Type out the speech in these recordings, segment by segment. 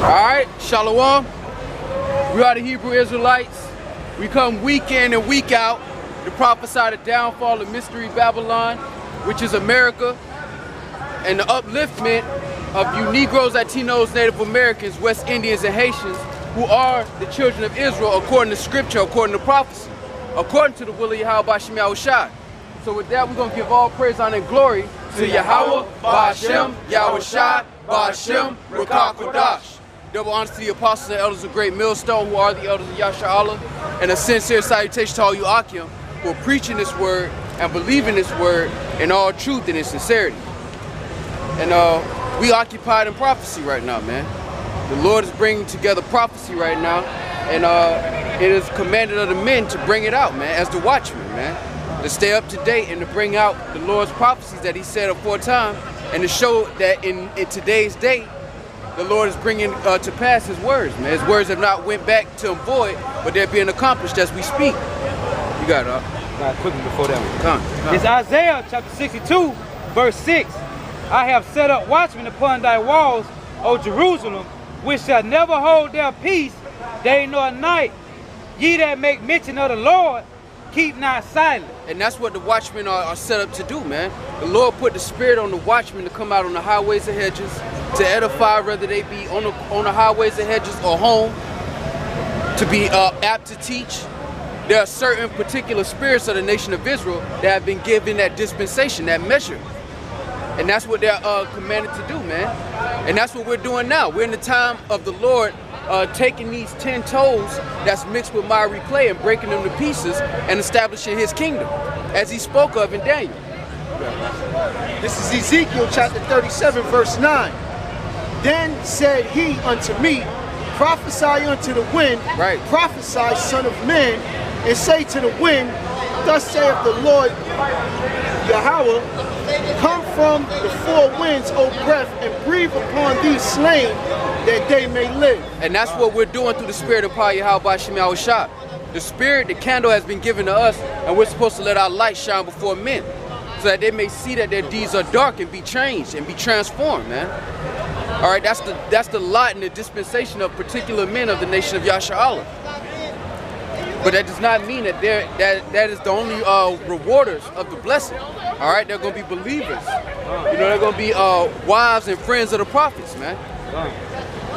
Alright, Shalom. We are the Hebrew Israelites. We come week in and week out to prophesy the downfall of Mystery Babylon, which is America, and the upliftment of you Negroes, Latinos, Native Americans, West Indians, and Haitians, who are the children of Israel according to scripture, according to prophecy, according to the will of Yahawashi. So with that, we're going to give all praise, honor, and glory to Yahawah, Ba'ashem, Yahawashi, Ba'ashem, Rakakodash. Double honors to the apostles and elders of Great Millstone, who are the elders of Yasharallah, and a sincere salutation to all you Akim who are preaching this word and believing this word in all truth and in sincerity. And we occupied in prophecy right now, man. The Lord is bringing together prophecy right now, and it is commanded of the men to bring it out, man, as the watchmen, man, to stay up to date and to bring out the Lord's prophecies that He said aforetime, and to show that in today's day, the Lord is bringing to pass His words, man. His words have not went back to Him void, but they're being accomplished as we speak. You got it, quickly before that one. Come. It's Isaiah chapter 62, verse 6. I have set up watchmen upon thy walls, O Jerusalem, which shall never hold their peace day nor night. Ye that make mention of the Lord, keep not silent. And that's what the watchmen are set up to do, man. The Lord put the spirit on the watchmen to come out on the highways and hedges, to edify, whether they be on the highways and hedges or home, to be apt to teach. There are certain particular spirits of the nation of Israel that have been given that dispensation, that measure. And that's what they're commanded to do, man. And that's what we're doing now. We're in the time of the Lord taking these 10 toes that's mixed with miry clay and breaking them to pieces and establishing His kingdom, as He spoke of in Daniel. This is Ezekiel chapter 37, verse 9. Then said He unto me, prophesy unto the wind, right. Prophesy, son of man, and say to the wind, thus saith the Lord Yahawah, come from the four winds, O breath, and breathe upon these slain, that they may live. And that's what we're doing through the spirit of power, Yahweh Shema Shah. The spirit, the candle has been given to us, and we're supposed to let our light shine before men, so that they may see that their deeds are dark and be changed and be transformed, man. All right, that's the lot and the dispensation of particular men of the nation of Yasharallah. But that does not mean that that is the only rewarders of the blessing. All right, they're going to be believers. You know, they're going to be wives and friends of the prophets, man.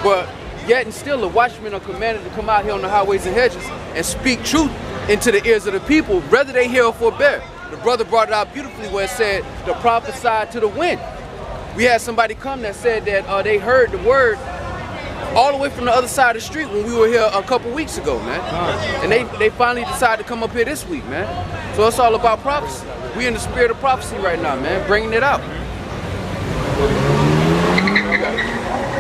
But yet and still, the watchmen are commanded to come out here on the highways and hedges and speak truth into the ears of the people, whether they hear or forbear. The brother brought it out beautifully where it said to prophesy to the wind. We had somebody come that said that they heard the word all the way from the other side of the street when we were here a couple weeks ago, man. And they finally decided to come up here this week, man. So it's all about prophecy. We in the spirit of prophecy right now, man, bringing it out.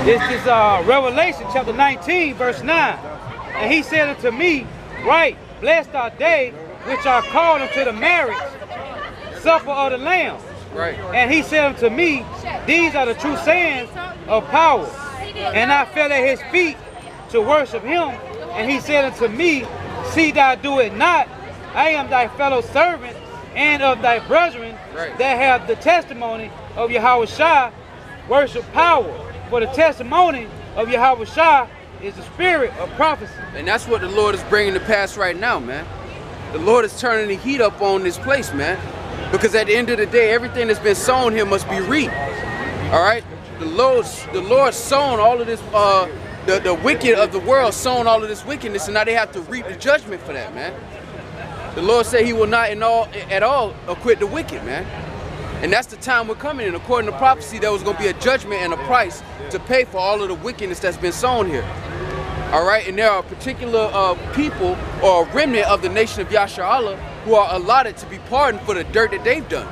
This is Revelation chapter 19, verse 9. And He said unto me, right, blessed are they which are called unto the marriage supper of the Lamb. Right. And He said unto me, these are the true sayings of power. And I fell at His feet to worship Him. And He said unto me, see thou do it not. I am thy fellow servant and of thy brethren that have the testimony of Yahawashi, worship power. For the testimony of Yahawashi is the spirit of prophecy. And that's what the Lord is bringing to pass right now, man. The Lord is turning the heat up on this place, man. Because at the end of the day, everything that's been sown here must be reaped. All right? The Lord sown all of this, the wicked of the world sown all of this wickedness, and now they have to reap the judgment for that, man. The Lord said He will not at all acquit the wicked, man. And that's the time we're coming in. According to prophecy, there was going to be a judgment and a price to pay for all of the wickedness that's been sown here. All right? And there are particular people or a remnant of the nation of Yasharallah who are allotted to be pardoned for the dirt that they've done.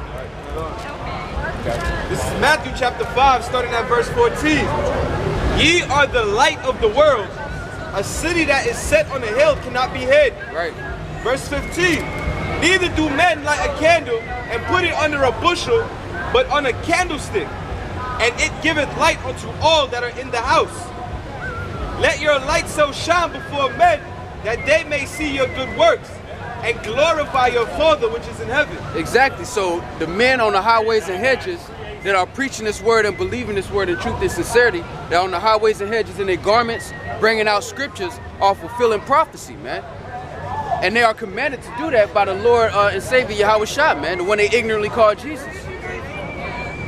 This is Matthew chapter 5, starting at verse 14. Ye are the light of the world. A city that is set on a hill cannot be hid. Right. Verse 15. Neither do men light a candle and put it under a bushel, but on a candlestick, and it giveth light unto all that are in the house. Let your light so shine before men, that they may see your good works, and glorify your Father which is in heaven. Exactly. So the men on the highways and hedges that are preaching this word and believing this word in truth and sincerity, that on the highways and hedges in their garments, bringing out scriptures, are fulfilling prophecy, man. And they are commanded to do that by the Lord and Savior Yahawashi, man, the one they ignorantly call Jesus.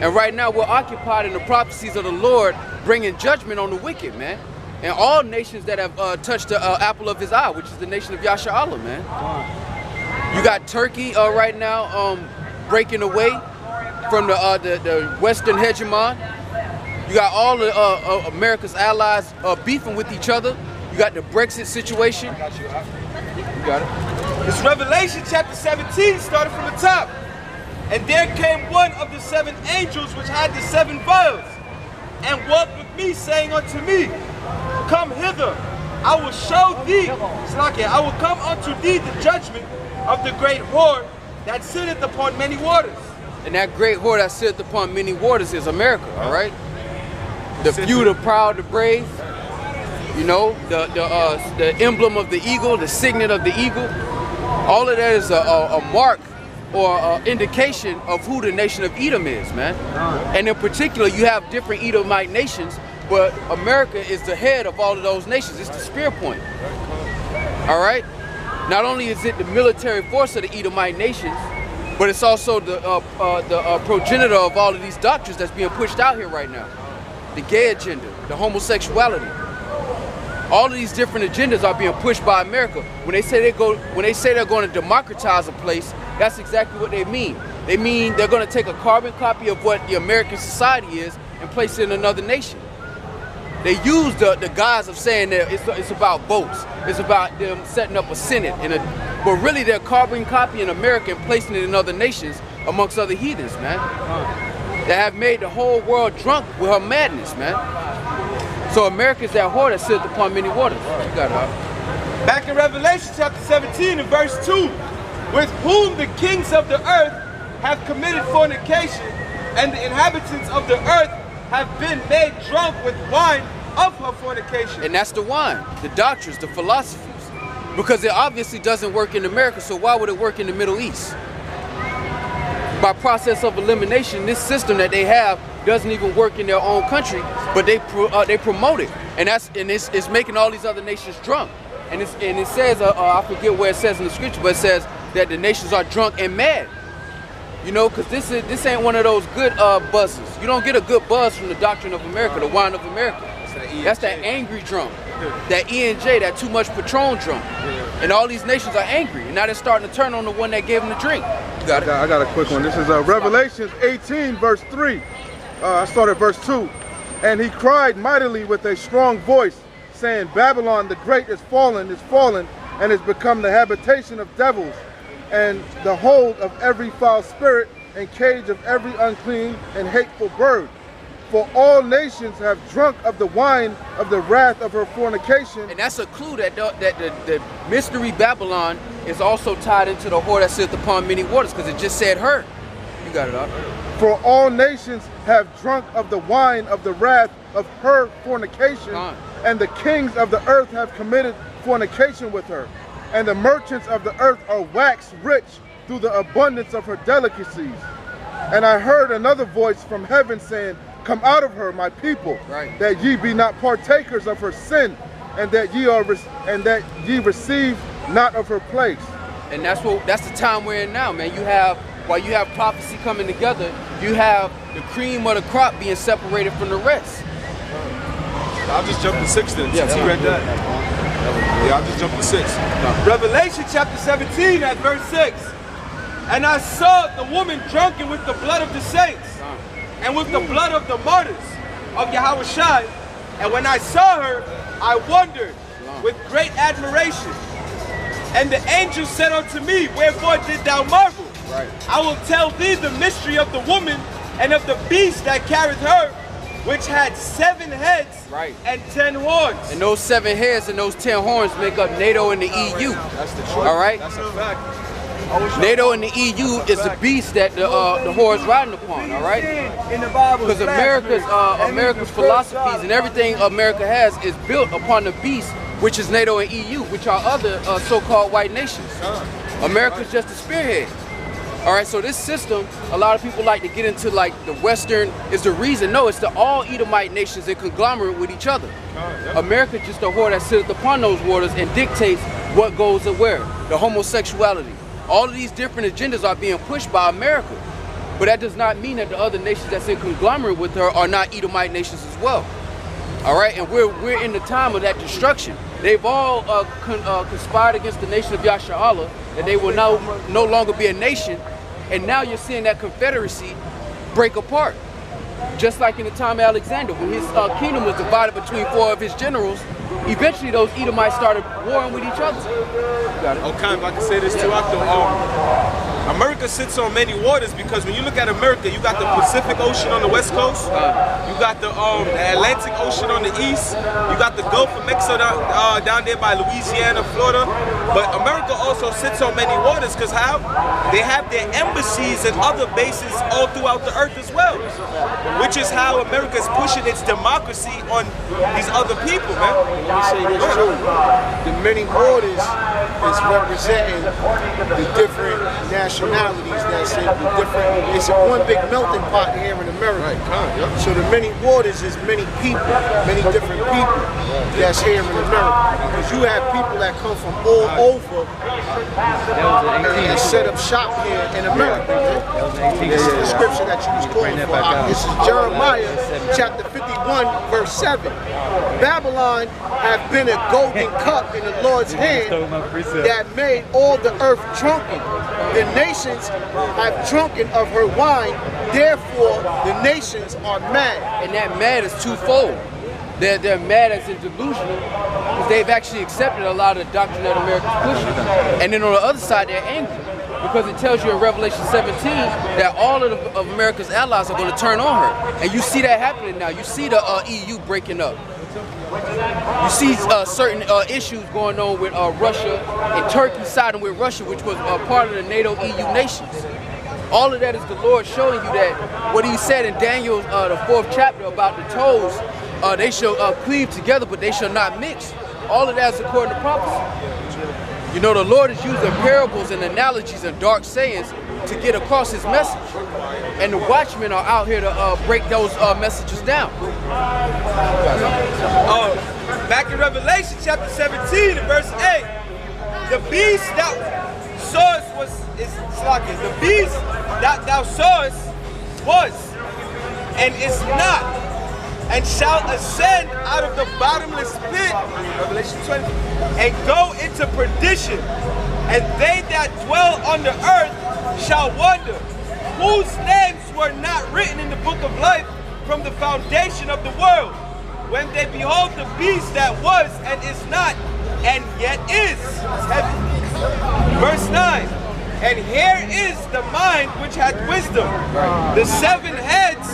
And right now we're occupied in the prophecies of the Lord, bringing judgment on the wicked, man. And all nations that have touched the apple of his eye, which is the nation of Yasharallah, man. You got Turkey right now breaking away from the Western hegemon. You got all of America's allies beefing with each other. You got the Brexit situation. You got it. It's Revelation chapter 17, starting from the top. And there came one of the 7 angels which had the 7 vials, and walked with me, saying unto me, Come hither, I will show thee, I will come unto thee the judgment of the great whore that sitteth upon many waters. And that great whore that sitteth upon many waters is America, all right? The few, the proud, the brave. You know, the emblem of the eagle, the signet of the eagle. All of that is a mark or indication of who the nation of Edom is, man. And in particular, you have different Edomite nations, but America is the head of all of those nations. It's the spear point. All right? Not only is it the military force of the Edomite nations, but it's also the progenitor of all of these doctrines that's being pushed out here right now. The gay agenda, the homosexuality. All of these different agendas are being pushed by America. When they say they're going to democratize a place, that's exactly what they mean. They mean they're going to take a carbon copy of what the American society is and place it in another nation. They use the guise of saying that it's about votes. It's about them setting up a Senate, but really they're carbon copying America and placing it in other nations amongst other heathens, man. That have made the whole world drunk with her madness, man. So America is that whore that sitteth upon many waters. You got it, huh? Back in Revelation chapter 17 and verse 2, with whom the kings of the earth have committed fornication, and the inhabitants of the earth have been made drunk with wine of her fornication. And that's the wine, the doctrines, the philosophies. Because it obviously doesn't work in America, so why would it work in the Middle East? By process of elimination, this system that they have doesn't even work in their own country, but they promote it, and it's making all these other nations drunk. And it says, I forget where it says in the scripture, but it says that the nations are drunk and mad. You know, because this ain't one of those good buzzes. You don't get a good buzz from the doctrine of America, the wine of America. That's that angry drunk, that ENJ, that too much Patron drunk. And all these nations are angry, and now they're starting to turn on the one that gave them the drink. You got it? I got a quick one. This is Revelation 18, verse 3. I started at verse 2. And he cried mightily with a strong voice, saying, Babylon the great is fallen, and is become the habitation of devils, and the hold of every foul spirit, and cage of every unclean and hateful bird. For all nations have drunk of the wine of the wrath of her fornication. And that's a clue that the mystery Babylon is also tied into the whore that sitteth upon many waters, because it just said her. You got it up. For all nations have drunk of the wine of the wrath of her fornication, and the kings of the earth have committed fornication with her. And the merchants of the earth are waxed rich through the abundance of her delicacies. And I heard another voice from heaven saying, Come out of her, my people, that ye be not partakers of her sin, and that ye receive not of her place. And that's the time we're in now, man. While you have prophecy coming together, you have the cream of the crop being separated from the rest. I'll just jump to 6 then, since you read that. Yeah, I'll just jump to 6. Revelation chapter 17 at verse 6. And I saw the woman drunken with the blood of the saints, and with the blood of the martyrs of Yahawashi. And when I saw her, I wondered with great admiration. And the angel said unto me, Wherefore didst thou marvel? I will tell thee the mystery of the woman and of the beast that carried her, which had 7 heads and 10 horns. And those 7 heads and those 10 horns make up NATO and the EU. That's the truth. All right? That's a fact. NATO and the EU is the beast that the whore is riding upon, all right? Because America's philosophies and everything America has is built upon the beast, which is NATO and EU, which are other so-called white nations. America's just a spearhead. All right, so this system, a lot of people like to get into like the Western is the reason. No, it's the all Edomite nations that conglomerate with each other. America just a whore that sitteth upon those waters and dictates what goes and where. The homosexuality. All of these different agendas are being pushed by America. But that does not mean that the other nations that's in conglomerate with her are not Edomite nations as well. All right, and we're in the time of that destruction. They've all conspired against the nation of Yasharahla, that they will no longer be a nation. And now you're seeing that confederacy break apart. Just like in the time of Alexander, when his kingdom was divided between 4 of his generals, eventually those Edomites started warring with each other. Okay, if I can say this too, America sits on many waters because when you look at America, you got the Pacific Ocean on the west coast, you got the Atlantic Ocean on the east, you got the Gulf of Mexico down there by Louisiana, Florida. But America also sits on many waters because how? They have their embassies and other bases all throughout the earth as well, which is how America is pushing its democracy on these other people, man. Let me say this too. The many waters is representing the different nationalities that's in the different, it's one big melting pot here in America. So the many waters is many people, many different people that's here in America. Because you have people that come from all over and set up shop here in America. This is the scripture that you was quoting for. This is Jeremiah chapter 51 verse 7. Babylon have been a golden cup in the Lord's hand that made all the earth drunken. The nations have drunken of her wine, therefore the nations are mad. And that mad is twofold. They're mad as in delusional because they've actually accepted a lot of the doctrine that America's pushing. And then on the other side, they're angry because it tells you in Revelation 17 that all of America's allies are going to turn on her. And you see that happening now. You see the EU breaking up. You see certain issues going on with Russia and Turkey siding with Russia, which was part of the NATO EU nations. All of that is the Lord showing you that what he said in Daniel, the 4th chapter about the toes, they shall cleave together, but they shall not mix. All of that is according to prophecy. You know, the Lord is using parables and analogies and dark sayings to get across his message. And the watchmen are out here to break those messages down. Back in Revelation chapter 17 and verse 8, the beast that sawest the beast that thou sawest was and is not, and shall ascend out of the bottomless pit, Revelation 20, and go into perdition, and they that dwell on the earth shall wonder, whose names were not written in the book of life from the foundation of the world, when they behold the beast that was and is not, and yet is. Verse 9, and here is the mind which hath wisdom. The 7 heads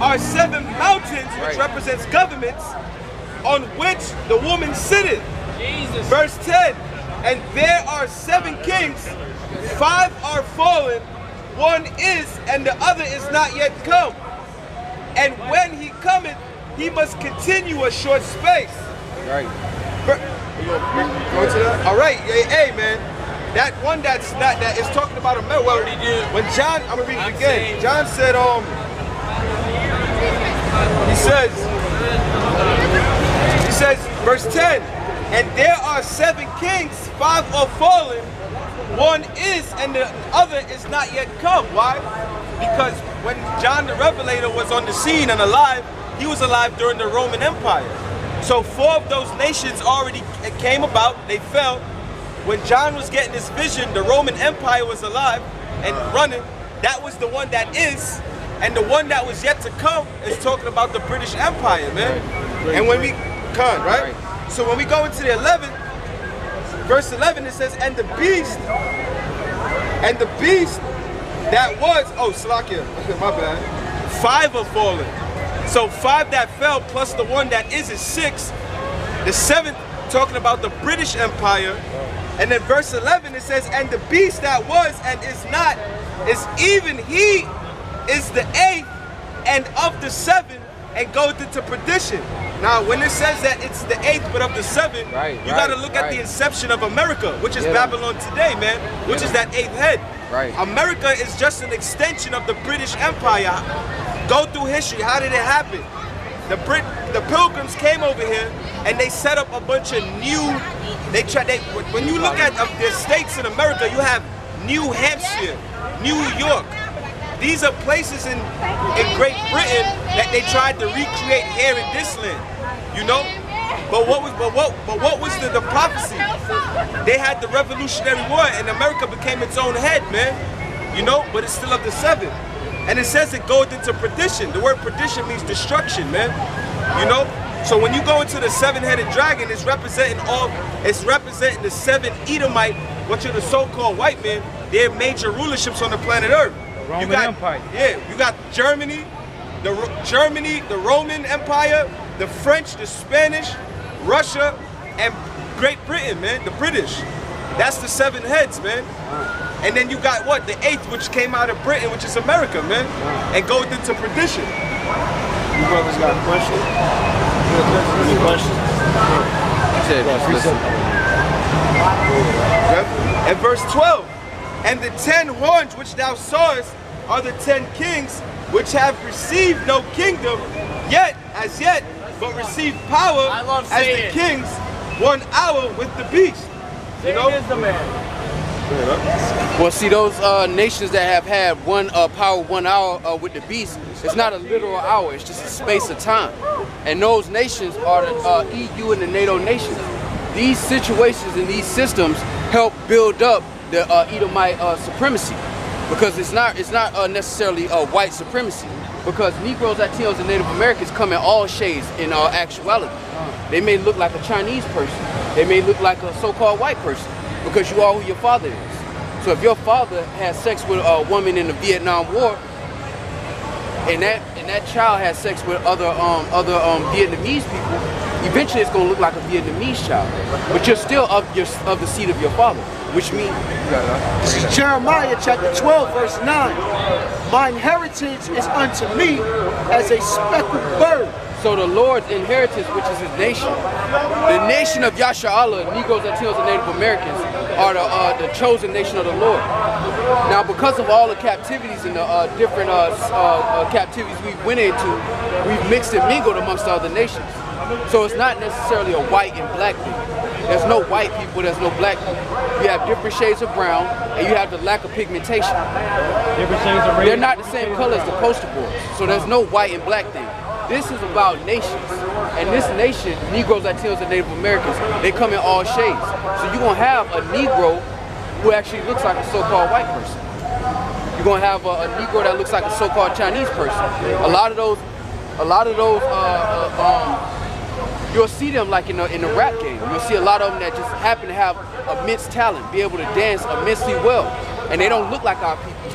are 7 mountains, which represents governments, on which the woman sitteth. Verse 10, and there are 7 kings, 5 are fallen, 1 is, and the other is not yet come. And when he cometh, he must continue a short space. Right. All right, hey man, that one that's not, that is talking about a well, when John, I'm gonna read it again. John said, he says, verse 10, and there are 7 kings, 5 are fallen, 1 is, and the other is not yet come. Why? Because when John the Revelator was on the scene and alive, he was alive during the Roman Empire. So 4 of those nations already came about, they fell. When John was getting this vision, the Roman Empire was alive and running. That was the one that is, and the one that was yet to come is talking about the British Empire, man. And when we come, right? So when we go into the 11th, verse 11, it says, and the beast that was, Salakia, my bad, 5 are fallen. So 5 that fell plus the one that is 6. The 7th talking about the British Empire. And then verse 11 it says, and the beast that was and is not, is even he is the 8th and of the 7, and goeth into perdition. Now when it says that it's the 8th but of the 7, you got to look at the inception of America, which is Babylon today, man, which is that 8th head. Right. America is just an extension of the British Empire. Go through history. How did it happen? The Pilgrims came over here and they set up a bunch of new. When you look at the states in America, you have New Hampshire, New York. These are places in Great Britain that they tried to recreate here in this land, you know. But what was the prophecy? They had the Revolutionary War and America became its own head, man. You know, but it's still of the seven. And it says it goeth into perdition. The word perdition means destruction, man. You know? So when you go into the seven-headed dragon, it's representing the seven Edomite, which are the so-called white men, their major rulerships on the planet Earth. Roman Empire. Yeah, you got Germany, the Roman Empire, the French, the Spanish, Russia, and Great Britain, man, the British. That's the seven heads, man. And then you got what? The eighth, which came out of Britain, which is America, man, and goes into perdition. You brothers got a question? Any questions? And verse 12, and the 10 horns which thou sawest are the 10 kings which have received no kingdom as yet, but received power as the kings 1 hour with the beast. You know? Well, see, those nations that have had one power 1 hour with the beast, it's not a literal hour, it's just a space of time. And those nations are the EU and the NATO nations. These situations and these systems help build up the Edomite supremacy, because it's not necessarily white supremacy, because Negroes, Latinos, and Native Americans come in all shades in actuality. They may look like a Chinese person, they may look like a so-called white person, because you are who your father is. So if your father has sex with a woman in the Vietnam War, and that child has sex with other Vietnamese people, eventually it's going to look like a Vietnamese child, but you're still of the seed of your father, which means this is Jeremiah chapter 12 verse 9. Mine heritage is unto me as a speckled bird. So the Lord's inheritance, which is his nation, the nation of Yasharahla, Negroes, Latinos, and Native Americans, are the chosen nation of the Lord. Now, because of all the captivities and the different captivities we went into, we've mixed and mingled amongst the other nations. So it's not necessarily a white and black thing. There's no white people, there's no black people. You have different shades of brown, and you have the lack of pigmentation. Different shades of red. They're not the same color as the poster boards, so there's no white and black thing. This is about nations, and this nation, Negroes, Latinos, and Native Americans, they come in all shades. So you're gonna have a Negro who actually looks like a so-called white person. You're gonna have a Negro that looks like a so-called Chinese person. A lot of those, you'll see them like in the rap game. You'll see a lot of them that just happen to have immense talent, be able to dance immensely well, and they don't look like our people.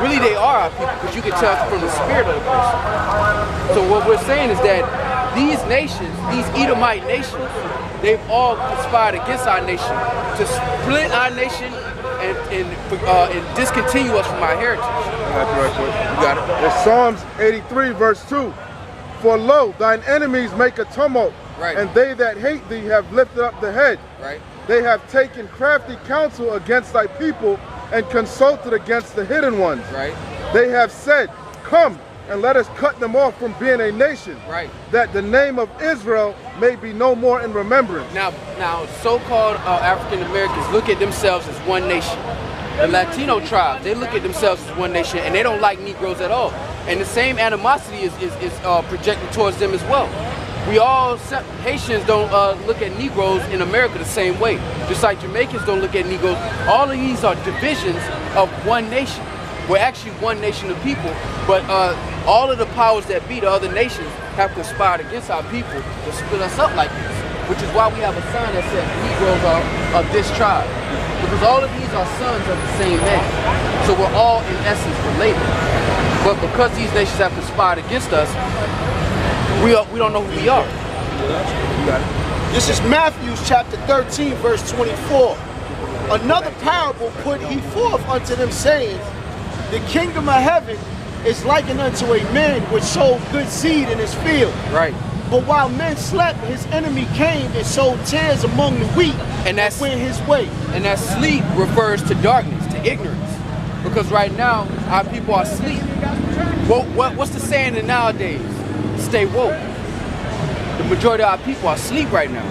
Really, they are our people, because you can tell from the spirit of the person. So what we're saying is that these nations, these Edomite nations, they've all conspired against our nation to split our nation and discontinue us from our heritage. You got it. It's Psalms 83 verse 2. For lo, thine enemies make a tumult, right, and they that hate thee have lifted up the head. Right. They have taken crafty counsel against thy people, and consulted against the hidden ones. Right. They have said, come and let us cut them off from being a nation, right, that the name of Israel may be no more in remembrance. Now so-called African Americans look at themselves as one nation. The Latino tribes, they look at themselves as one nation, and they don't like Negroes at all. And the same animosity is projected towards them as well. We all, Haitians don't look at Negroes in America the same way. Just like Jamaicans don't look at Negroes. All of these are divisions of one nation. We're actually one nation of people, but all of the powers that be, the other nations, have conspired against our people to split us up like this. Which is why we have a sign that says Negroes are of this tribe. Because all of these are sons of the same man. So we're all in essence related. But because these nations have conspired against us, we don't know who we are. This is Matthew chapter 13 verse 24. Another parable put he forth unto them, saying, the kingdom of heaven is likened unto a man which sowed good seed in his field. Right. But while men slept, his enemy came and sowed tares among the wheat, and went his way. And that sleep refers to darkness, to ignorance. Because right now, our people are asleep. What's the saying in nowadays? Stay woke. The majority of our people are asleep right now.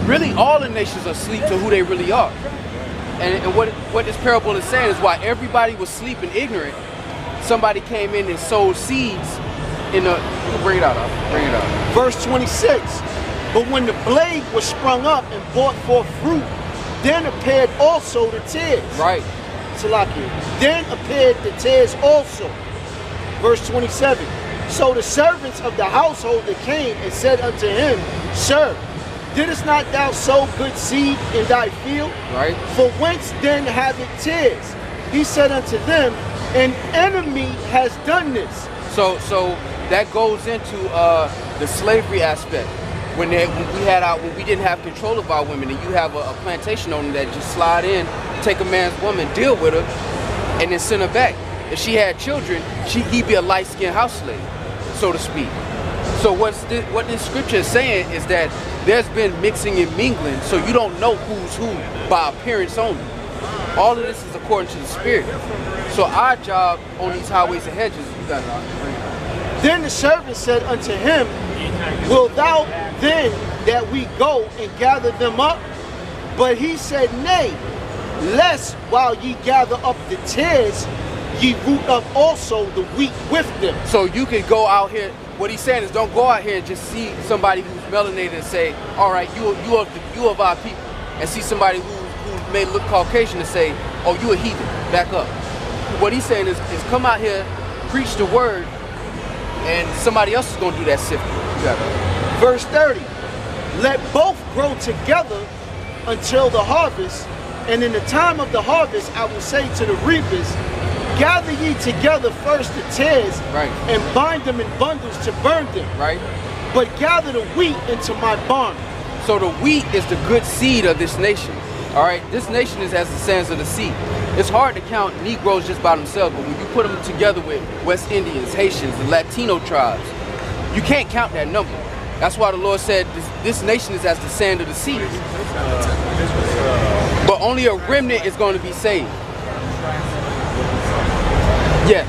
Really, all the nations are asleep to who they really are. And what this parable is saying is while everybody was sleeping ignorant, somebody came in and sowed seeds in the... Bring it out. Verse 26. But when the blade was sprung up and brought forth fruit, then appeared also the tares. Right. Salakia. Then appeared the tares also. Verse 27. So the servants of the householder came and said unto him, Sir, didst not thou sow good seed in thy field? Right. For whence then have it tares? He said unto them, An enemy has done this. So that goes into the slavery aspect. When we didn't have control of our women, and you have a plantation owner that just slide in, take a man's woman, deal with her, and then send her back. If she had children, he'd be a light-skinned house slave, so to speak. So what this scripture is saying is that there's been mixing and mingling, so you don't know who's who by appearance only. All of this is according to the Spirit. So our job on these highways and hedges, you got to... Then the servant said unto him, Wilt thou then that we go and gather them up? But he said, Nay, lest while ye gather up the tares, ye root up also the wheat with them. So you could go out here, what he's saying is don't go out here and just see somebody who's melanated and say, all right, you of our people, and see somebody who may look Caucasian and say, oh, you a heathen, back up. What he's saying is come out here, preach the word, and somebody else is going to do that sifting. Verse 30, let both grow together until the harvest, and in the time of the harvest I will say to the reapers, gather ye together first the tares, right, and bind them in bundles to burn them, right, but gather the wheat into my barn. So the wheat is the good seed of this nation. All right, this nation is as the sands of the sea. It's hard to count Negroes just by themselves, but when you put them together with West Indians, Haitians, and Latino tribes, you can't count that number. That's why the Lord said this nation is as the sand of the sea. But only a remnant is going to be saved. Yes,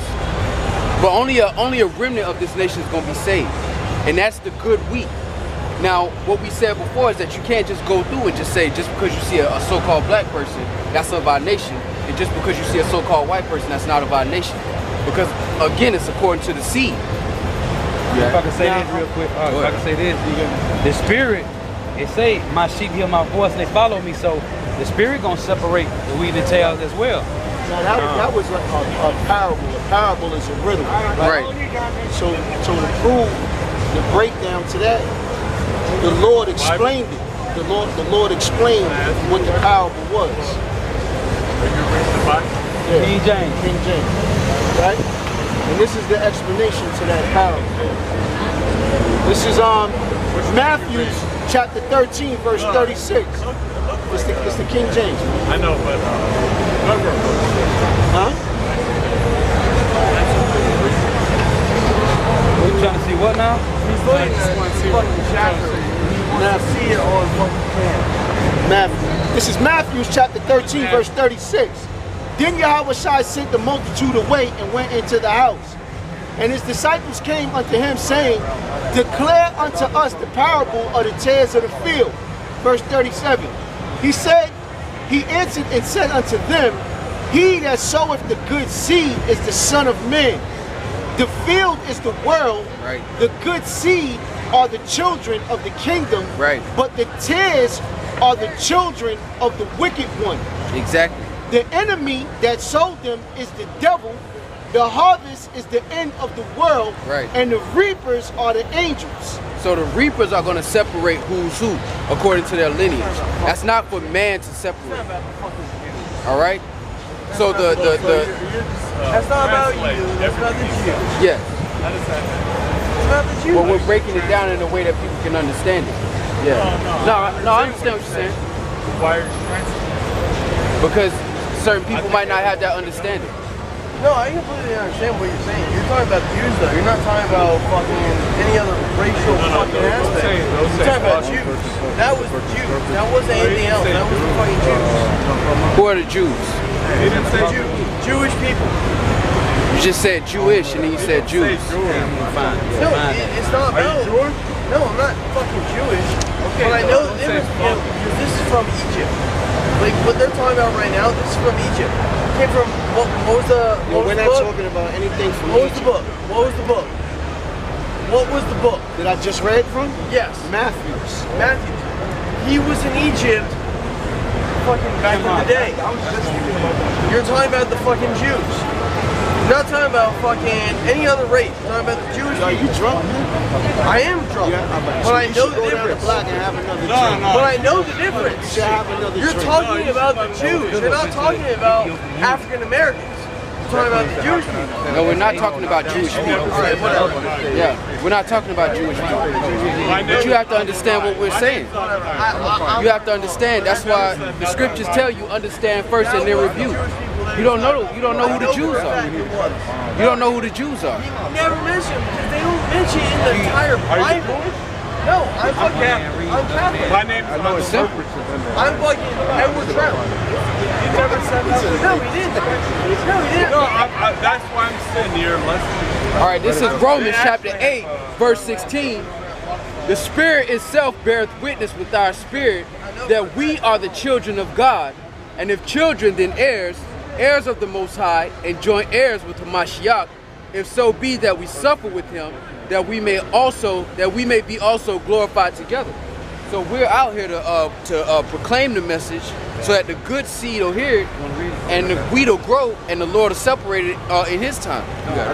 but only a remnant of this nation is going to be saved, and that's the good wheat. Now, what we said before is that you can't just go through and just say, just because you see a so-called black person, that's of our nation, and just because you see a so-called white person, that's not of our nation. Because, again, it's according to the seed. Yeah. If I can say this real quick, if I can say this, the Spirit, it say, my sheep hear my voice and they follow me, so the Spirit gonna separate the wheat and tares as well. Now that was a parable. A parable is a riddle. Right. So to prove the breakdown to that, the Lord explained it. The Lord explained what the parable was. Yeah. King James. King James. Right? And this is the explanation to that parable. This is Matthew chapter 13, verse 36. It's the King James. I know, but huh? You trying to see what now? he's looking at the fucking chapter. See it all fucking Matthew. This is Matthew chapter 13, verse 36. Then Yahawashi sent the multitude away and went into the house. And his disciples came unto him, saying, Declare unto us the parable of the tares of the field. Verse 37. He answered and said unto them, He that soweth the good seed is the Son of Man. The field is the world. Right. The good seed are the children of the kingdom. Right. But the tares are the children of the wicked one. Exactly. The enemy that sowed them is the devil. The harvest is the end of the world. Right. And the reapers are the angels. So the reapers are going to separate who's who according to their lineage. That's not for man to separate. All right. So the that's not about you. That's not the Jews. yes. It's not the Jews. Well, we're breaking it down in a way that people can understand it. Yeah. No, I understand what you're saying. Why are you translating? Because certain people might not have that understanding. No, I completely understand what you're saying. You're talking about Jews, though. You're not talking about fucking any other racial fucking aspect. You're talking about Jews. That was Jews. That wasn't anything else. That was the fucking Jews. Who are the Jews? He didn't say Jews. Jewish people. You just said Jewish and then you said Jews. No, it's not about. No, I'm not fucking Jewish. Okay, but I know the difference because this is from Egypt. Like what they're talking about right now, this is from Egypt. It came from what was the? We're not talking about anything from What was Egypt. the book? What was the book? What was the book? That I just read from? Yes. Matthews. Matthew. He was in Egypt fucking back in the day. You're talking about the fucking Jews. You're not talking about fucking any other race. You're talking about the Jewish people. Are you drunk, man? I am drunk. But I know the difference. Block and have another drink. But I know the difference. You should have another You're drink. talking about the Jews. You're not talking about African Americans. You're talking about the Jewish people. No, we're not talking about Jewish people. Alright, whatever. Yeah, we're not talking about Jewish people. But you have to understand what we're saying. You have to understand. That's why the scriptures tell you understand first and then rebuke. You don't know who the Jews are. You don't know who the Jews are. Never mention because they don't mention in the entire Bible. No, I'm Catholic. My name is I'm fucking Edward Trout. You never said that? No, he didn't. No, he didn't. No, that's why I'm sitting here listening. All right, this is Romans chapter 8, verse 16. The Spirit itself beareth witness with our spirit that we are the children of God, and if children, then heirs, heirs of the Most High, and joint heirs with Hamashiach, if so be that we suffer with him, that we may be also glorified together. So we're out here to proclaim the message, so that the good seed will hear it, and the wheat will grow, and the Lord will separate it in His time. I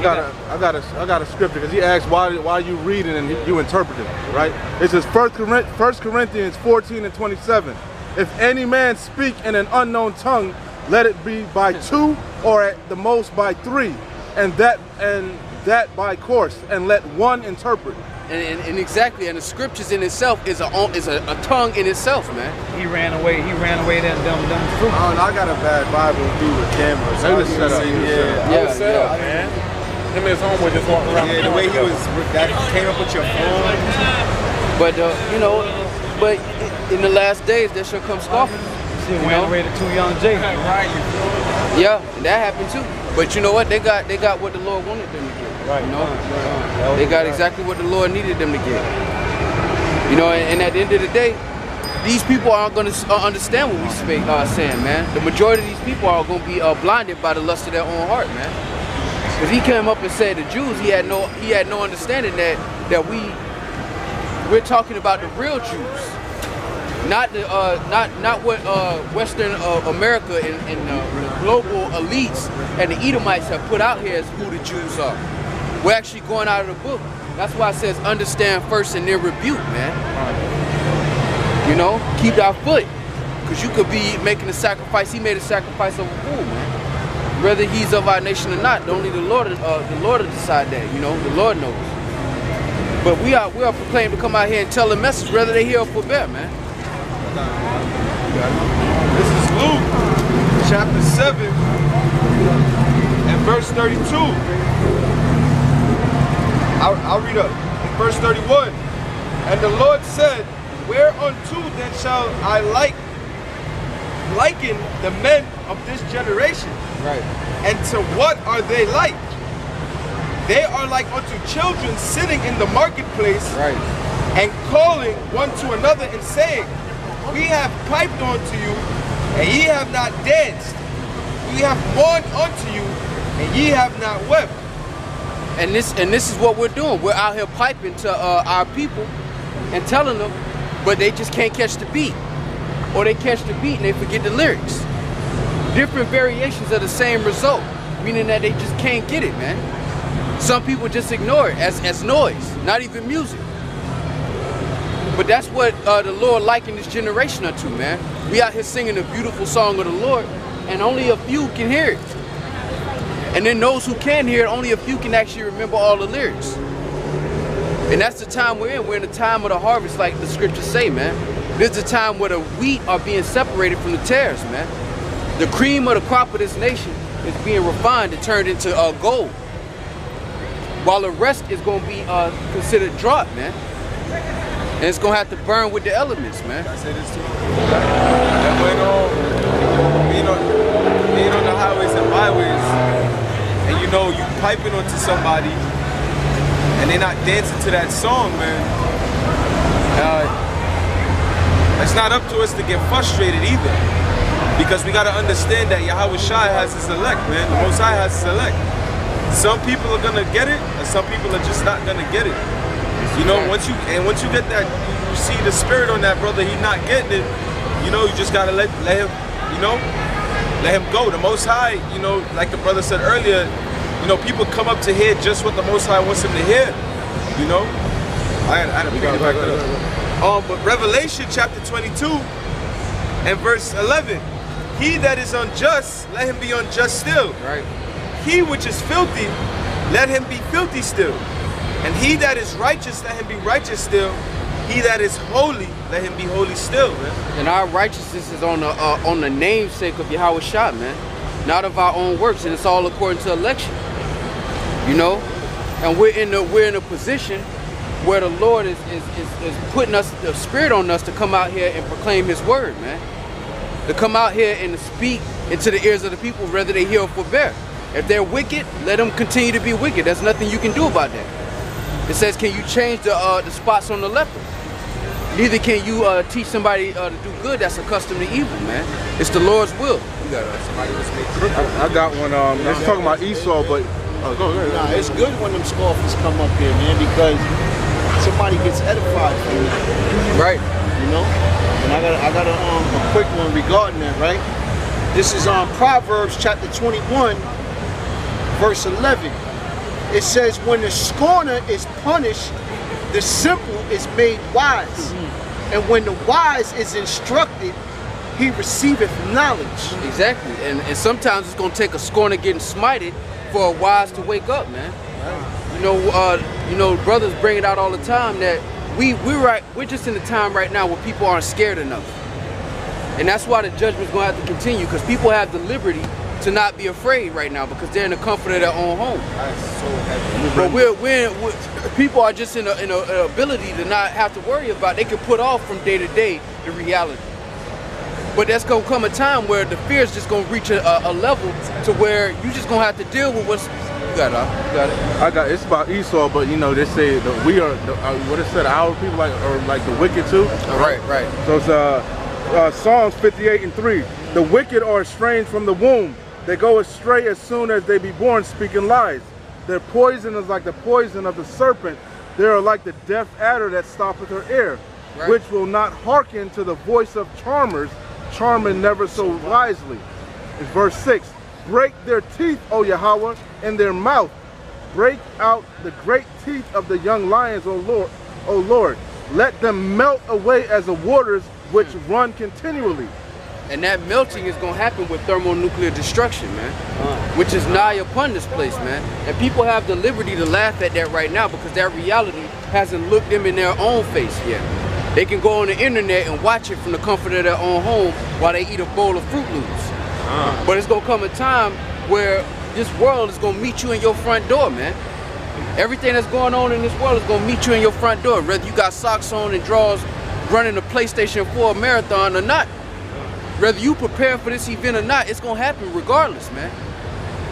got a scripture because he asked why you read it and you interpret it, right? It says 1 Corinthians 14 and 27. If any man speak in an unknown tongue, let it be by 2 or at the most by 3, and that by course, and let one interpret. And exactly, and the scriptures in itself is a tongue in itself, man. He ran away that dumb fruit. I got a bad Bible dude with cameras. He was set up. Yeah. Man. Him and his homeboy just walking around. Yeah, the way he was, that came up with your phone. But but in the last days, there shall come scoffers. She ran away to 2 young Jay. Yeah, and that happened too. But you know what? They got what the Lord wanted them to get. Right. You know, they got exactly what the Lord needed them to get. You know, and at the end of the day, these people aren't going to understand what we saying, man. The majority of these people are going to be blinded by the lust of their own heart, man. Because he came up and said the Jews, he had no understanding that we're talking about the real Jews, not what Western America and the global elites and the Edomites have put out here as who the Jews are. We're actually going out of the book. That's why it says understand first and then rebuke, man. You know, keep thy foot. Because you could be making a sacrifice. He made a sacrifice of a fool, man. Whether he's of our nation or not, only the Lord will decide that, you know, the Lord knows. But we are proclaimed to come out here and tell the message, whether they hear or forbear, man. This is Luke chapter 7 and verse 32. I'll read up. In verse 31. And the Lord said, whereunto then shall I liken the men of this generation? Right. And to what are they like? They are like unto children sitting in the marketplace, Right. and calling one to another and saying, we have piped unto you, and ye have not danced. We have mourned unto you, and ye have not wept. And this is what we're doing. We're out here piping to our people and telling them, but they just can't catch the beat. Or they catch the beat and they forget the lyrics. Different variations of the same result, meaning that they just can't get it, man. Some people just ignore it as noise, not even music. But that's what the Lord likened this generation unto, man. We out here singing a beautiful song of the Lord, and only a few can hear it. And then those who can hear it, only a few can actually remember all the lyrics. And that's the time we're in. We're in the time of the harvest, like the scriptures say, man. This is the time where the wheat are being separated from the tares, man. The cream of the crop of this nation is being refined and turned into gold, while the rest is going to be considered drought, man. And it's going to have to burn with the elements, man. I say this too. That went on, being on the highways and byways, and you know, you piping onto somebody, and they're not dancing to that song, man. It's not up to us to get frustrated either, because we gotta understand that Yahawashi has his elect, man. The Most High has his elect. Some people are gonna get it, and some people are just not gonna get it. You know, once you get that, you see the spirit on that brother, he's not getting it. You know, you just gotta let him, you know, let him go. The Most High, you know, like the brother said earlier, you know, people come up to hear just what the Most High wants them to hear. You know, I had to pick it back up. But Revelation chapter 22 and verse 11, he that is unjust, let him be unjust still. Right. He which is filthy, let him be filthy still. And he that is righteous, let him be righteous still. He that is holy, let him be holy still, man. And our righteousness is on the namesake of Yahawashi, man, not of our own works, and it's all according to election. You know, and we're in a position where the Lord is putting us, the Spirit on us, to come out here and proclaim His word, man. To come out here and to speak into the ears of the people, whether they hear or forbear. If they're wicked, let them continue to be wicked. There's nothing you can do about that. It says, can you change the spots on the leopard? Neither can you teach somebody to do good that's accustomed to evil, man. It's the Lord's will. You got somebody that's made crooked. I got one. It's talking about Esau, but go ahead. Nah, it's good when them scoffers come up here, man, because somebody gets edified from it. Right. You know? And I got a quick one regarding that, right? This is on Proverbs chapter 21, verse 11. It says, when the scorner is punished, the simple is made wise. And when the wise is instructed, he receiveth knowledge. Exactly. And sometimes it's going to take a scorner getting smited for a wise to wake up, man. Right. You know, brothers bring it out all the time that we're just in a time right now where people aren't scared enough. And that's why the judgment's going to have to continue, because people have the liberty to not be afraid right now because they're in the comfort of their own home. That's so heavy. But we're people are just in an ability to not have to worry about. They can put off from day to day the reality. But there's gonna come a time where the fear is just gonna reach a level to where you just gonna have to deal with what's. You got it. I got it. It's about Esau, but you know they say that we are what it said. Our people are like the wicked too. Right. So it's Psalms 58:3. The wicked are estranged from the womb. They go astray as soon as they be born, speaking lies. Their poison is like the poison of the serpent. They are like the deaf adder that stoppeth her ear, right, which will not hearken to the voice of charmers, charming never so wisely. It's verse 6. Break their teeth, O Yahawah, in their mouth. Break out the great teeth of the young lions, O Lord. Let them melt away as the waters which run continually. And that melting is going to happen with thermonuclear destruction, man, which is nigh upon this place, man. And people have the liberty to laugh at that right now because that reality hasn't looked them in their own face yet. They can go on the internet and watch it from the comfort of their own home while they eat a bowl of Fruit Loops. But it's going to come a time where this world is going to meet you in your front door, man. Everything that's going on in this world is going to meet you in your front door, whether you got socks on and drawers running a PlayStation 4 marathon or not. Whether you prepare for this event or not, it's gonna happen regardless, man.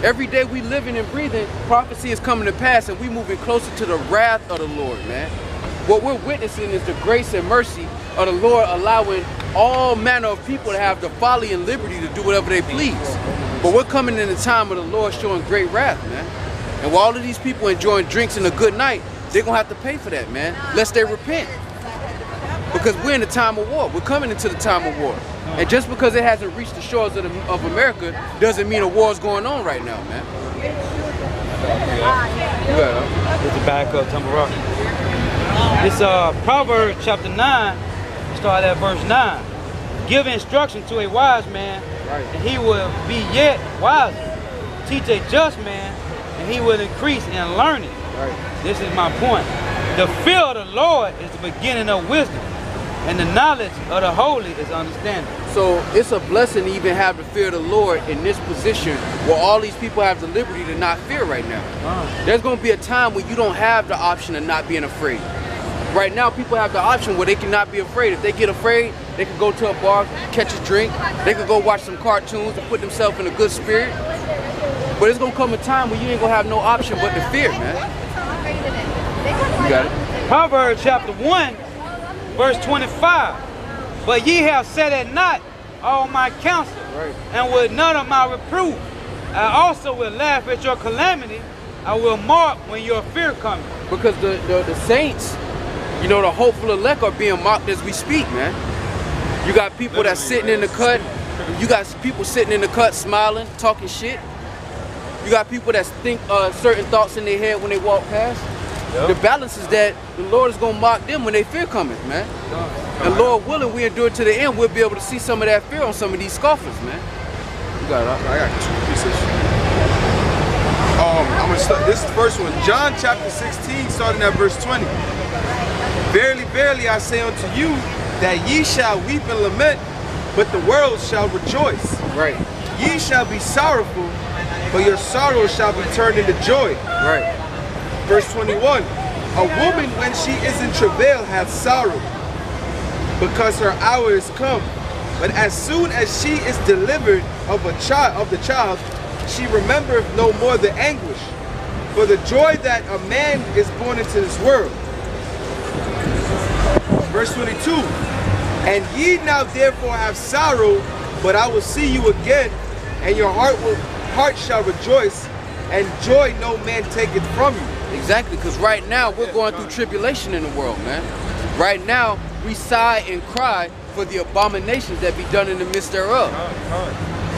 Every day we living and breathing, prophecy is coming to pass and we moving closer to the wrath of the Lord, man. What we're witnessing is the grace and mercy of the Lord allowing all manner of people to have the folly and liberty to do whatever they please. But we're coming in the time of the Lord showing great wrath, man. And while all of these people enjoying drinks and a good night, they're gonna have to pay for that, man, lest they repent. Because we're in the time of war. We're coming into the time of war. And just because it hasn't reached the shores of America doesn't mean a war is going on right now, man. It's a back up, Tumble. It's Proverbs chapter 9, start at verse 9. Give instruction to a wise man, and he will be yet wiser. Teach a just man, and he will increase in learning. This is my point. The fear of the Lord is the beginning of wisdom, and the knowledge of the holy is understanding. So it's a blessing to even have the fear of the Lord in this position where all these people have the liberty to not fear right now. There's going to be a time when you don't have the option of not being afraid. Right now, people have the option where they cannot be afraid. If they get afraid, they can go to a bar, catch a drink. They could go watch some cartoons and put themselves in a good spirit. But it's gonna come a time where you ain't gonna have no option but to fear, man. You got it. Proverbs chapter 1, verse 25. But ye have set at naught all my counsel, and with none of my reproof. I also will laugh at your calamity. I will mock when your fear comes. Because the saints, you know, the hopeful elect are being mocked as we speak, man. You got people that's sitting in the cut. You got people sitting in the cut smiling, talking shit. You got people that think certain thoughts in their head when they walk past. Yep. The balance is that the Lord is going to mock them when they fear cometh, man. And Lord willing, we endure to the end, we'll be able to see some of that fear on some of these scoffers, man. You got it. I got 2 pieces. I'm going to start. This is the first one. John chapter 16, starting at verse 20. Verily, verily, I say unto you, that ye shall weep and lament, but the world shall rejoice. Right. Ye shall be sorrowful, but your sorrow shall be turned into joy. Right. Verse 21. A woman, when she is in travail, hath sorrow, because her hour is come. But as soon as she is delivered of the child, she remembereth no more the anguish, for the joy that a man is born into this world. Verse 22. And ye now therefore have sorrow, but I will see you again, and your heart shall rejoice, and joy no man taketh from you. Exactly, because right now we're going through tribulation in the world, man. Right now we sigh and cry for the abominations that be done in the midst thereof.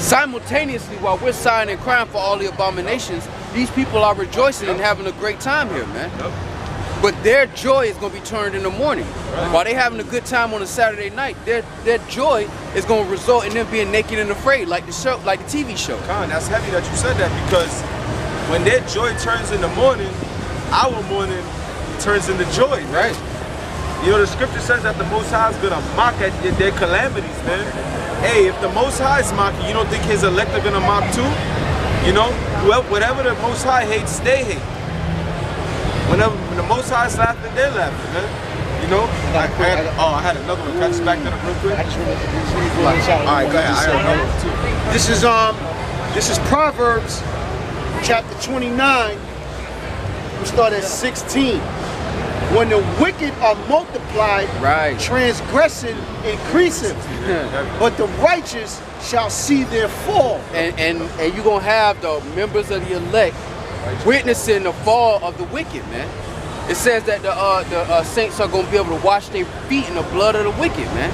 Simultaneously, while we're sighing and crying for all the abominations, these people are rejoicing and having a great time here, man. But their joy is going to be turned in the morning. While they're having a good time on a Saturday night, their joy is going to result in them being naked and afraid, like the show, like the TV show. Con, that's heavy that you said that, because when their joy turns in the morning, our morning turns into joy, right? You know, the scripture says that the Most High is going to mock at their calamities, man. Hey, if the Most High is mocking, you don't think his elect are going to mock too? You know, whatever the Most High hates, they hate. When the Most High is laughing, they're laughing, man. You know? I had another one. Can I just back that up real quick? Alright, go ahead. I had another one too. This is Proverbs chapter 29. We start at 16. When the wicked are multiplied, transgression increaseth, but the righteous shall see their fall. And you're going to have the members of the elect witnessing the fall of the wicked, man. It says that the saints are going to be able to wash their feet in the blood of the wicked, man.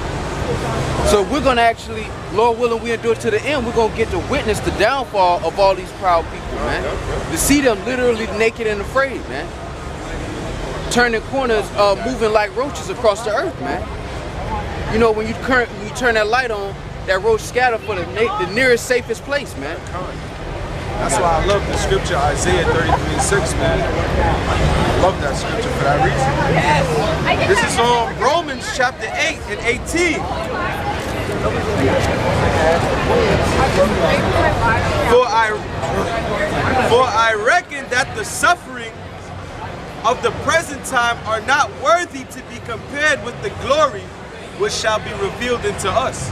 So we're going to actually, Lord willing, we endure to the end, we're going to get to witness the downfall of all these proud people, man. To see them literally naked and afraid, man. Turning corners, moving like roaches across the earth, man. You know, when you turn that light on, that roach scatter for the nearest safest place, man. That's why I love the scripture, Isaiah 33:6, man. I love that scripture for that reason. This is on Romans chapter 8 and 18. For I reckon that the suffering of the present time are not worthy to be compared with the glory which shall be revealed into us.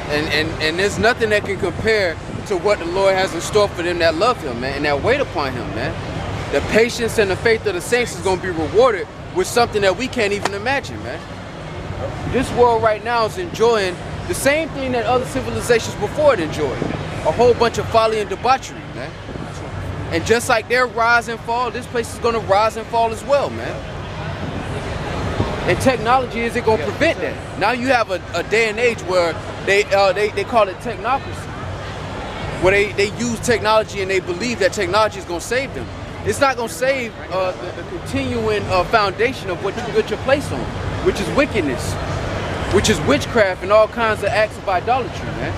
And there's nothing that can compare to what the Lord has in store for them that love him, man, and that wait upon him, man. The patience and the faith of the saints is going to be rewarded with something that we can't even imagine, man. This world right now is enjoying the same thing that other civilizations before it enjoyed. A whole bunch of folly and debauchery, man. And just like their rise and fall, this place is going to rise and fall as well, man. And technology isn't going to prevent that. Now you have a day and age where they call it technocracy, where they use technology and they believe that technology is going to save them. It's not going to save the continuing foundation of what you put your place on, which is wickedness, which is witchcraft and all kinds of acts of idolatry, man.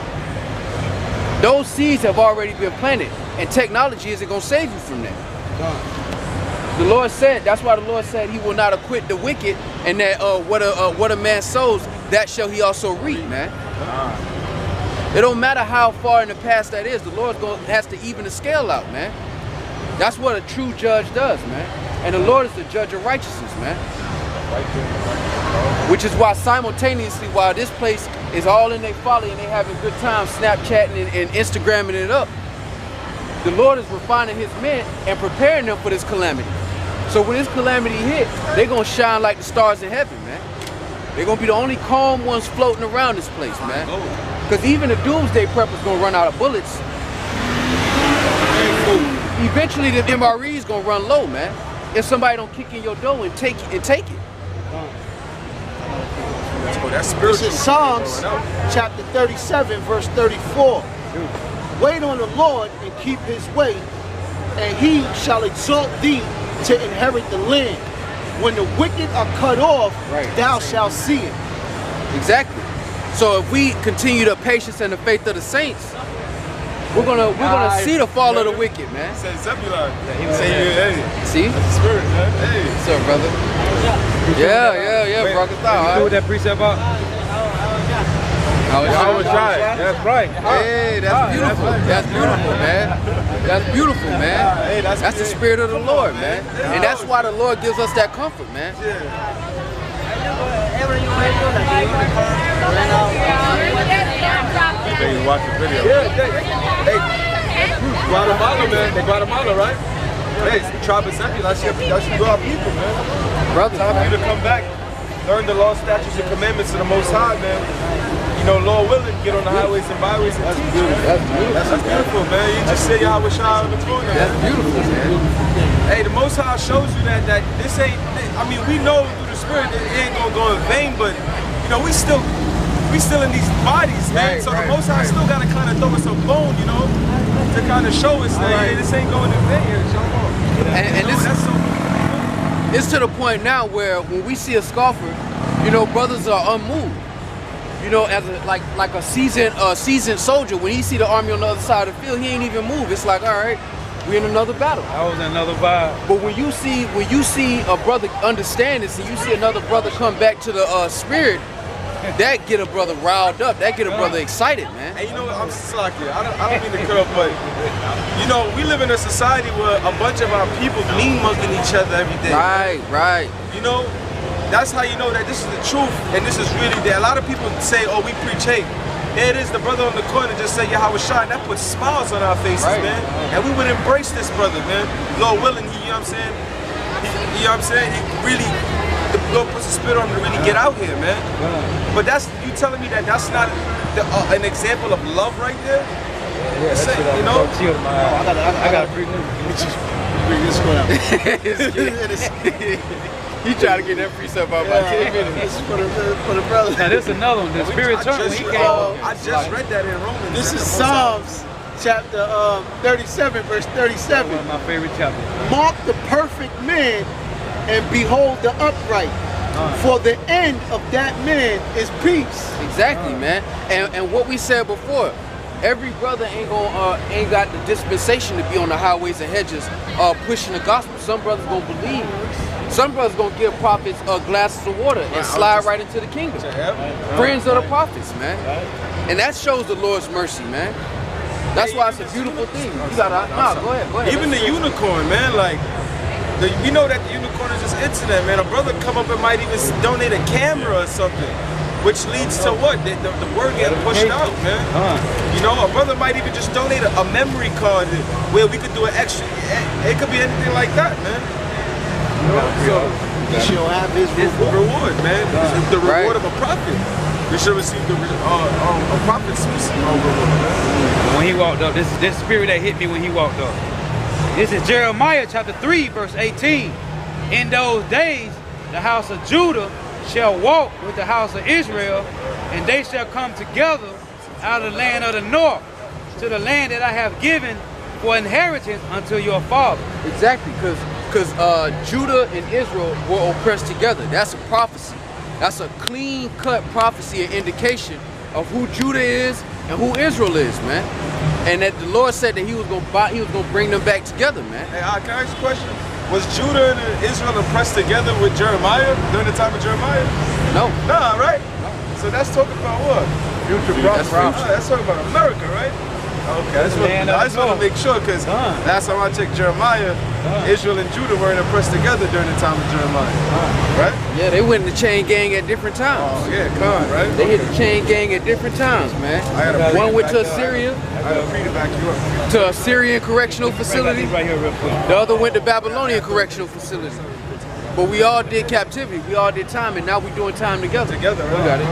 Those seeds have already been planted, and technology isn't going to save you from that. The Lord said, that's why the Lord said he will not acquit the wicked, and that what a man sows, that shall he also reap, man. It don't matter how far in the past that is, the Lord has to even the scale out, man. That's what a true judge does, man. And the Lord is the judge of righteousness, man. Which is why simultaneously, while this place is all in their folly and they having good time Snapchatting and Instagramming it up, the Lord is refining his men and preparing them for this calamity. So when this calamity hit, they're going to shine like the stars in heaven, man. They're going to be the only calm ones floating around this place, man. Because even the doomsday preppers going to run out of bullets. Eventually the MRE is going to run low, man. If somebody don't kick in your door and take it. That's spiritual. This is Psalms chapter 37, verse 34. Wait on the Lord and keep his way, and he shall exalt thee to inherit the land. When the wicked are cut off, thou shalt see it. Exactly. So if we continue the patience and the faith of the saints, we're gonna see the fall of the wicked, man. Say Zebulon. Hey. See? That's the spirit, man. Hey. What's up, brother? Yeah, brother. You what that precept about? Yahawashi. That's right. Hey, that's beautiful. That's beautiful, man. That's beautiful, man. Hey, that's the spirit of the Lord, man. And that's why the Lord gives us that comfort, man. They watch the video. Hey, Guatemala, man. They Guatemala, right? Hey, tribe of Zebulon. That should be our people, man. Brother, time for you to come back, learn the law, statutes, and commandments of the Most High, man. You know, Lord willing, get on the highways and byways and teach. That's beautiful. That's beautiful, man. You just say Yahawashi on the throne. That's beautiful, man. Hey, the Most High shows you that this ain't. I mean, we know through the Spirit that it ain't gonna go in vain, but you know, we still in these bodies, man. So the Most High still gotta kind of throw us a bone, you know, to kind of show us that hey, this ain't going in vain. And this, that's so. It's to the point now where when we see a scoffer, you know, brothers are unmoved. You know, as like a seasoned soldier, when he see the army on the other side of the field, he ain't even move. It's like, all right, we in another battle. That was another vibe. But when you see a brother understand this, and you see another brother come back to the spirit, that get a brother riled up. That get a brother excited, man. Hey, you know, I'm slacking. I don't mean to cut up, but you know, we live in a society where a bunch of our people mean mugging each other every day. Right. You know. That's how you know that this is the truth, and this is really there. A lot of people say, oh, we preach hate. There it is, the brother on the corner just say Yahawashi, and that puts smiles on our faces, man. And we would embrace this brother, man. Lord willing, you know what I'm saying? You know what I'm saying? He really, the Lord puts a spirit on him to really get out here, man. But you telling me that that's not an example of love right there? Yeah, that's you know? I gotta bring this one out. He trying to get that precept out by 10 minutes. This is for the brother. Now this is another one. The spirit turned when he came. I just read that in Romans. This is Psalms chapter 37, verse 37. One of my favorite chapters. Mark the perfect man and behold the upright. For the end of that man is peace. Exactly, man. And what we said before, every brother ain't got the dispensation to be on the highways and hedges pushing the gospel. Some brothers gonna believe. Some brothers gonna give prophets glasses of water and slide right into the kingdom. Friends of the prophets, man. And that shows the Lord's mercy, man. That's why it's a beautiful thing. You gotta go ahead. Even the unicorn, man, like we know that the unicorn is just internet, man. A brother come up and might even donate a camera or something, which leads to what? The word getting pushed out, man. You know, a brother might even just donate a memory card where we could do an extra. It could be anything like that, man. You know, so he shall have his reward, man. The reward of a prophet. We should receive a prophet's reward. When he walked up, this spirit that hit me when he walked up. This is Jeremiah chapter 3, verse 18. In those days, the house of Judah shall walk with the house of Israel, and they shall come together out of the land of the north to the land that I have given for inheritance unto your father. Exactly, because Judah and Israel were oppressed together. That's a prophecy. That's a clean-cut prophecy and indication of who Judah is and who Israel is, man. And that the Lord said that he was gonna bring them back together, man. Hey, can I ask a question? Was Judah and Israel oppressed together with Jeremiah during the time of Jeremiah? No. Nah, right? No. So that's talking about what? Future prophecy. That's talking about America, right? Okay, I just want to make sure, because last time I checked Jeremiah, Israel and Judah weren't oppressed together during the time of Jeremiah, right? Yeah, they went in the chain gang at different times. Oh, yeah, right? They hit the chain gang at different times, man. One went to Assyria, to Assyrian correctional facility. The other went to Babylonian correctional facility. But we all did captivity, we all did time, and now we're doing time together. We got it.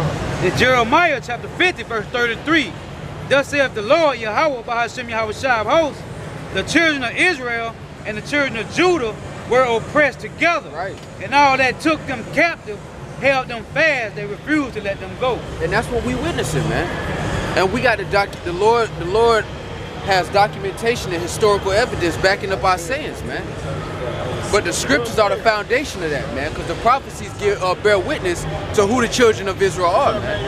In Jeremiah chapter 50, verse 33, thus saith the Lord, Yahawah, by Hashem Yahawashi of hosts, the children of Israel and the children of Judah were oppressed together. Right. And all that took them captive held them fast. They refused to let them go. And that's what we witnessing, man. And we got the Lord has documentation and historical evidence backing up our sayings, man. But the scriptures are the foundation of that, man, because the prophecies bear witness to who the children of Israel are, man.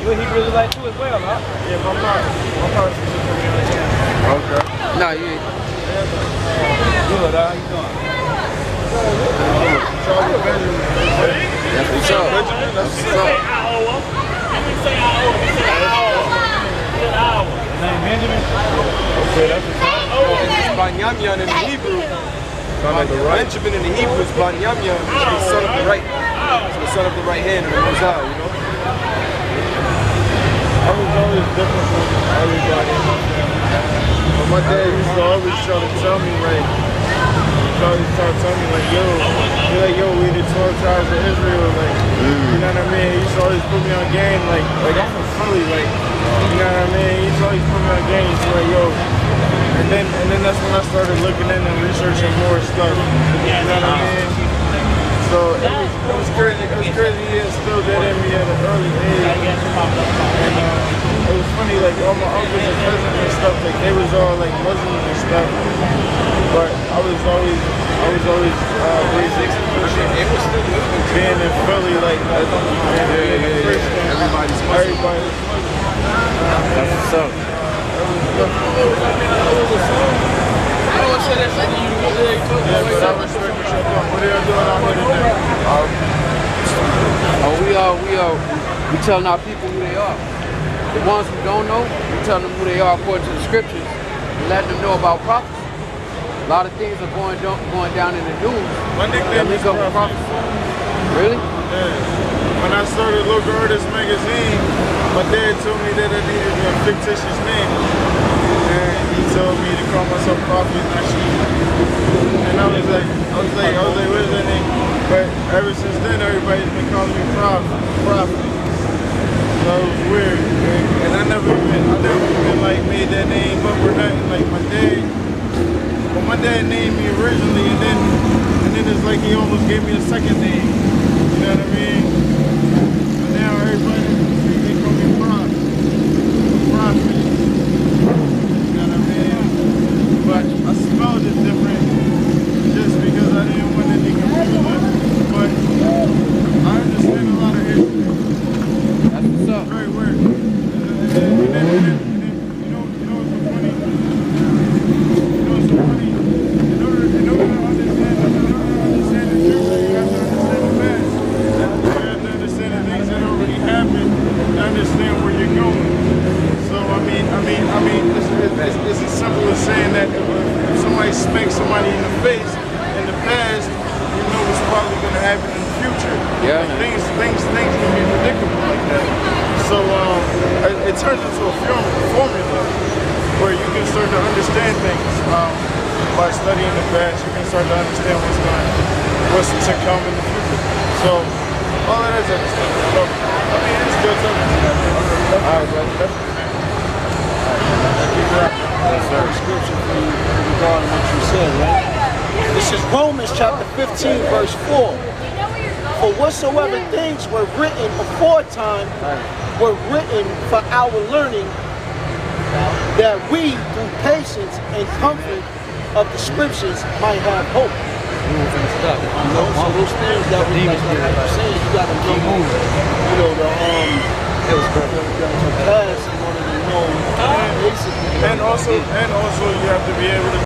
You a Hebrew Israelite too as well, huh? Yeah, my pops is Okay. Nah, you ain't. Good, how you doing? That's what's up. That's what's up. Name Benjamin? Okay, that's what's up. It's Banyamyan in the Hebrew. Benjamin in the Hebrew is Banyamyan, which means son of the right. So the son of the right hand of the Most High, you know? I was always different from everybody in my family. But my dad used to always try to tell me, like, yo, we the 12 tribes of Israel, like, you know what I mean? He used to always put me on game, like I'm from Philly, like, you know what I mean? He used to always put me on game, he's like, yo. And then that's when I started looking in and researching more stuff, you know what I mean? So it was crazy. He instilled that in me at an early age. And it was funny, like all my uncles and cousins and stuff, like they was all like Muslims and stuff. But I was always being in Philly, like Christian. Everybody's Muslim. That's what's up. We telling our people who they are. The ones who don't know, we telling them who they are according to the scriptures, and letting them know about prophecy. A lot of things are going down in the news. My nickname is Prophet. Really? Yeah. When I started Local Artist Magazine, my dad told me that I needed a fictitious name. And he told me to call myself Prophet, not Sheep. And I was like, what is that name? But ever since then, everybody's been calling me Prophet. So it was weird. And I never even like made that name up or nothing. Like my dad named me originally, and then it's like he almost gave me a second name. You know what I mean? But now everybody, they call me Prophet. You know what I mean? But I spelled it different just because I didn't want any confusion. But I understand a lot of history. That's what's up. Very weird. And then, you know what's so funny? In order to understand the future, you have to understand the past. You have to understand the things that already happened to understand where you're going. So I mean, it's as simple as saying that if somebody smacks somebody in the face in the past, you know what's probably going to happen in the future. Yeah. Things can be predictable like that. So it turns into a formula where you can start to understand things by studying the past. You can start to understand what's to come in the future. So all of that other stuff. So I mean, it's good talking to you. All right, brother. Yes, sir. Scripture for you regarding what you said, right? This is Romans chapter 15, verse 4. For whatsoever things were written aforetime were written for our learning, that we, through patience and comfort of the scriptures, might have hope. So those things that we saying, you got to keep moving. You know, the past in order to know basically. And also you have to be able to